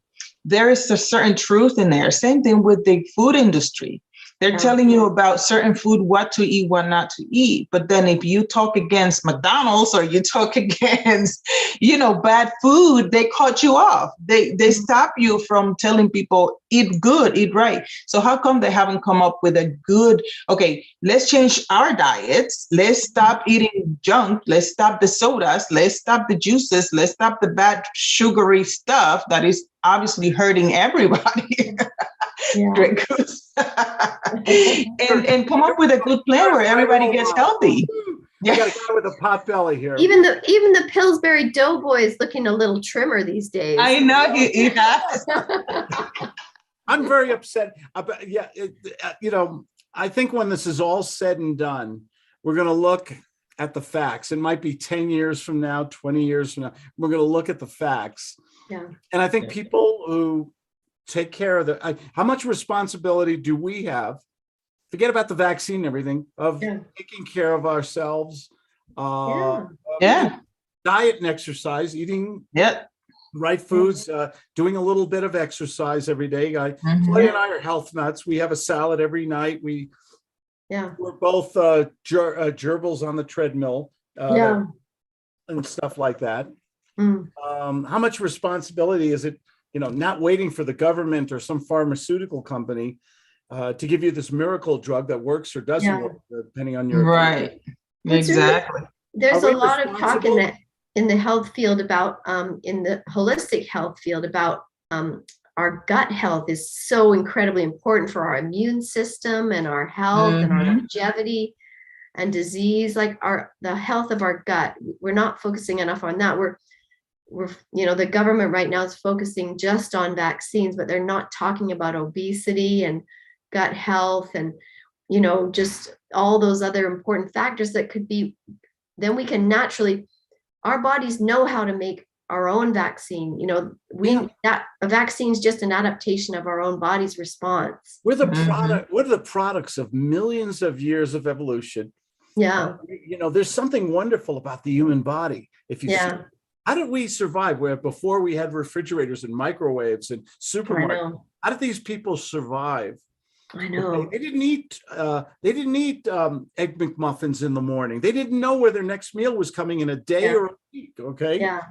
B: There is a certain truth in there. Same thing with the food industry. They're telling you about certain food, what to eat, what not to eat. But then if you talk against McDonald's or you talk against, bad food, they cut you off. They stop you from telling people, eat good, eat right. So how come they haven't come up with a good, okay, let's change our diets. Let's stop eating junk. Let's stop the sodas. Let's stop the juices. Let's stop the bad sugary stuff that is obviously hurting everybody. Drink and come up with a good plan where everybody gets healthy.
A: Yeah, got a guy with a pot belly here.
D: Even the Pillsbury Doughboy is looking a little trimmer these days.
B: I know he has.
A: I'm very upset about. Yeah, I think when this is all said and done, we're going to look at the facts. It might be 10 years from now, 20 years from now. We're going to look at the facts. Yeah, and I think people who take care of how much responsibility do we have? Forget about the vaccine and everything of taking care of ourselves. Diet and exercise, eating right foods, doing a little bit of exercise every day. Claude and I are health nuts. We have a salad every night. We're both gerbils on the treadmill and stuff like that. How much responsibility is it? Not waiting for the government or some pharmaceutical company to give you this miracle drug that works or doesn't work, depending on your
B: right. Exactly.
D: There's a lot of talk in the health field about in the holistic health field about our gut health is so incredibly important for our immune system and our health and our longevity and disease, like the health of our gut. We're not focusing enough on that. We're the government right now is focusing just on vaccines, but they're not talking about obesity and gut health and, just all those other important factors that could be, then we can naturally, our bodies know how to make our own vaccine. That a vaccine is just an adaptation of our own body's response.
A: We're the product. What are the products of millions of years of evolution?
D: Yeah.
A: There's something wonderful about the human body. If you see, how did we survive where before we had refrigerators and microwaves and supermarkets? How did these people survive?
D: I know.
A: They didn't eat Egg McMuffins in the morning. They didn't know where their next meal was coming in a day or a week. Okay.
D: Yeah.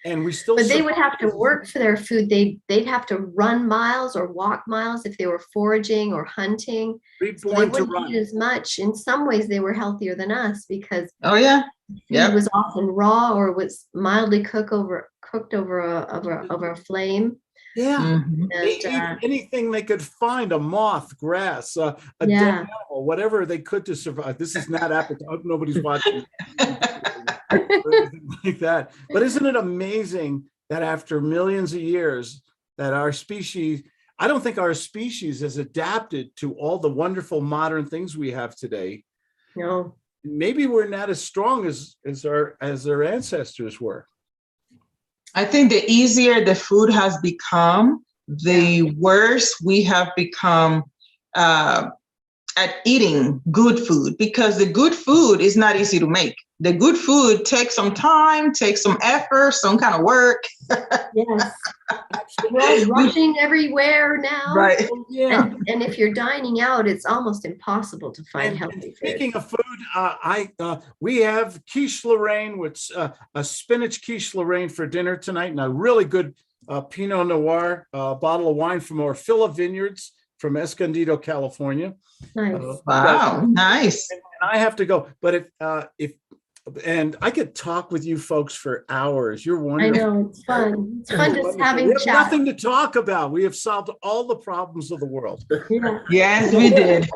A: And we still.
D: But they would have to work for their food. They'd have to run miles or walk miles if they were foraging or hunting. So they wouldn't eat as much. In some ways, they were healthier than us because it was often raw or was mildly cooked over a flame.
A: Yeah, they eat anything they could find, a moth, grass, a dead animal, whatever they could to survive. This is not appetite. Nobody's watching or anything like that. But isn't it amazing that after millions of years that our species, I don't think our species has adapted to all the wonderful modern things we have today.
D: No.
A: Maybe we're not as strong as our ancestors were.
B: I think the easier the food has become, the worse we have become at eating good food, because the good food is not easy to make. The good food takes some time, takes some effort, some kind of work.
D: Yes. We're all rushing everywhere now.
B: Right.
A: Yeah.
D: And if you're dining out, it's almost impossible to find
A: And
D: healthy
A: speaking
D: food.
A: of food, we have quiche Lorraine with a spinach quiche Lorraine for dinner tonight, and a really good Pinot Noir bottle of wine from Orfila Vineyards from Escondido, California.
D: Nice.
B: Wow, nice.
A: And I have to go, but if and I could talk with you folks for hours. You're
D: I
A: wonderful.
D: know, it's fun. It's fun just
A: Wonderful.
D: having
A: We have
D: chat.
A: nothing to talk about. We have solved all the problems of the world.
D: Yeah,
B: Yes, we did.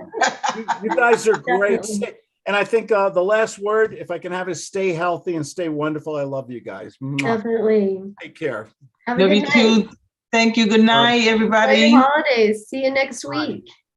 A: You guys are great.
D: Definitely.
A: And I think the last word, if I can have, is stay healthy and stay wonderful. I love you guys. Mwah.
D: definitely.
A: Take care.
D: Have a
B: Love
D: good
B: you
D: night.
B: too. Thank you. Good night,
D: Enjoy
B: everybody.
D: your holidays. See you next
A: Bye.
D: week.